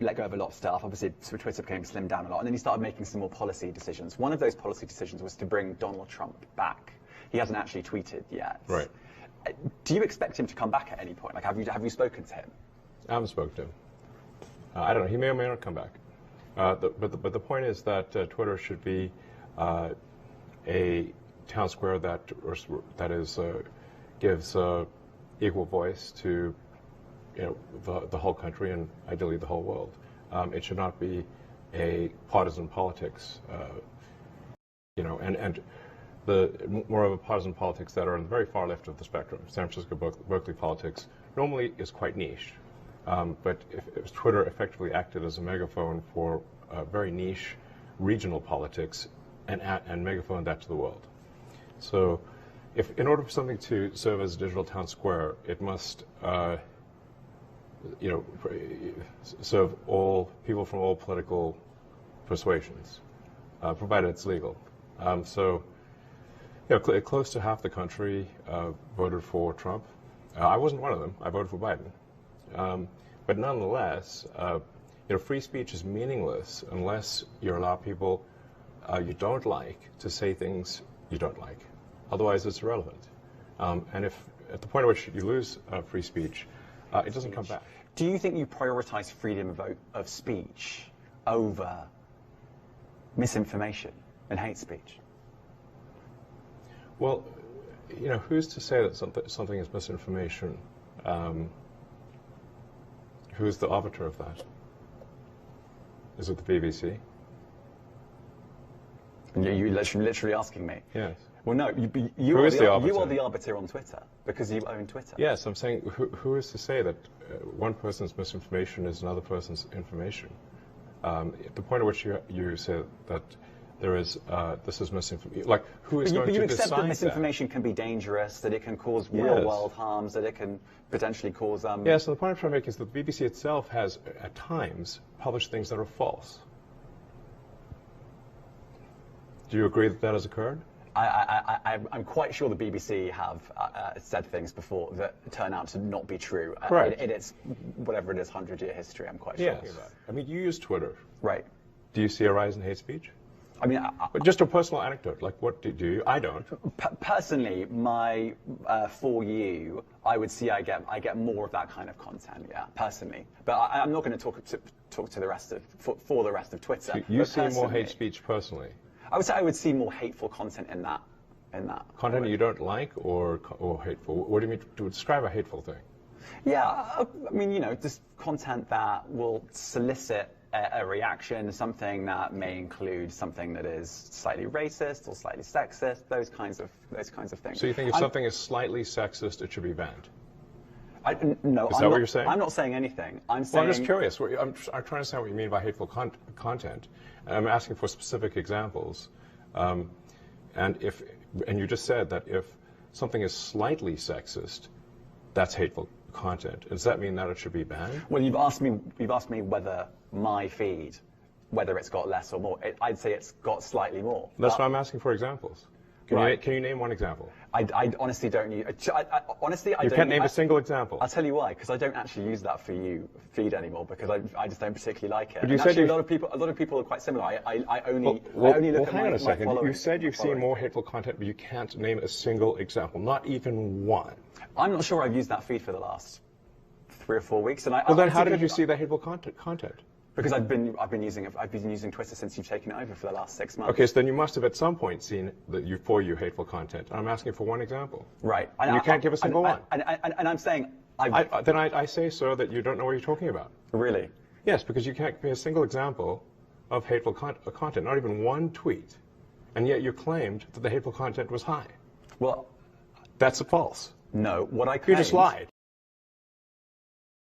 let go of a lot of stuff. Obviously, Twitter became slimmed down a lot, and then you started making some more policy decisions. One of those policy decisions was to bring Donald Trump back. He hasn't actually tweeted yet. Right. Do you expect him to come back at any point? Like, have you spoken to him? I haven't spoken to him. I don't know. He may or may not come back. But the point is that Twitter should be a town square that gives equal voice to the whole country and ideally the whole world. It should not be a partisan politics, and the more of a partisan politics that are on the very far left of the spectrum. San Francisco, Berkeley politics normally is quite niche, but if Twitter effectively acted as a megaphone for very niche regional politics and megaphone that to the world. So, in order for something to serve as a digital town square, it must, serve all people from all political persuasions, provided it's legal. Close to half the country voted for Trump. I wasn't one of them. I voted for Biden. But nonetheless, free speech is meaningless unless you allow people you don't like to say things you don't like. Otherwise, it's irrelevant. And if at the point at which you lose free speech, it doesn't come back. Do you think you prioritize freedom of speech over misinformation and hate speech? Well, who's to say that something is misinformation? Who's the arbiter of that? Is it the BBC? You're literally asking me? Yes. Well, no, you are the arbiter on Twitter, because you own Twitter. Yes, I'm saying, who is to say that one person's misinformation is another person's information? At the point at which you say that there is, this is misinformation, like, who is going to decide that? But you accept that misinformation can be dangerous, that it can cause real-world harms, that it can potentially cause... Yes, so the point I'm trying to make is that the BBC itself has, at times, published things that are false. Do you agree that that has occurred? I'm quite sure the BBC have said things before that turn out to not be true. Correct. In its, whatever it is, 100-year history, I'm quite sure. Yes. I mean, you use Twitter. Right. Do you see a rise in hate speech? I mean, but just a personal anecdote, like what do you? I don't. Personally, my For You, I would see I get more of that kind of content, yeah, personally. But I'm not going to talk to the rest of for the rest of Twitter. So you see more hate speech personally? I would say I would see more hateful content in that. Content you don't like or hateful? What do you mean to describe a hateful thing? Yeah, I mean, just content that will solicit a reaction, something that may include something that is slightly racist or slightly sexist, those kinds of things. So you think if something is slightly sexist, it should be banned? No, is that what you're saying? I'm not saying anything. I'm just curious. I'm trying to understand what you mean by hateful content. I'm asking for specific examples. And you just said that if something is slightly sexist, that's hateful content. Does that mean that it should be banned? Well, you've asked me whether my feed, whether it's got less or more. I'd say it's got slightly more. That's why I'm asking for examples. Can you name one example? I honestly don't use. Honestly, I don't. You can't name a single example. I'll tell you why. Because I don't actually use that For You feed anymore. Because I just don't particularly like it. But you said a lot of people are quite similar. I only look at hang on a second. My you said you've seen more hateful content, but you can't name a single example. Not even one. I'm not sure I've used that feed for the last 3 or 4 weeks. And well, then how did you see that hateful content? Because I've been using Twitter since you've taken it over for the last 6 months. Okay, so then you must have at some point seen the For You hateful content. I'm asking for one example. Right. And you can't give a single one. And I'm saying... Then I say, sir, that you don't know what you're talking about. Really? Yes, because you can't give me a single example of hateful content, not even one tweet. And yet you claimed that the hateful content was high. Well... That's false. No, what I claimed... You just lied.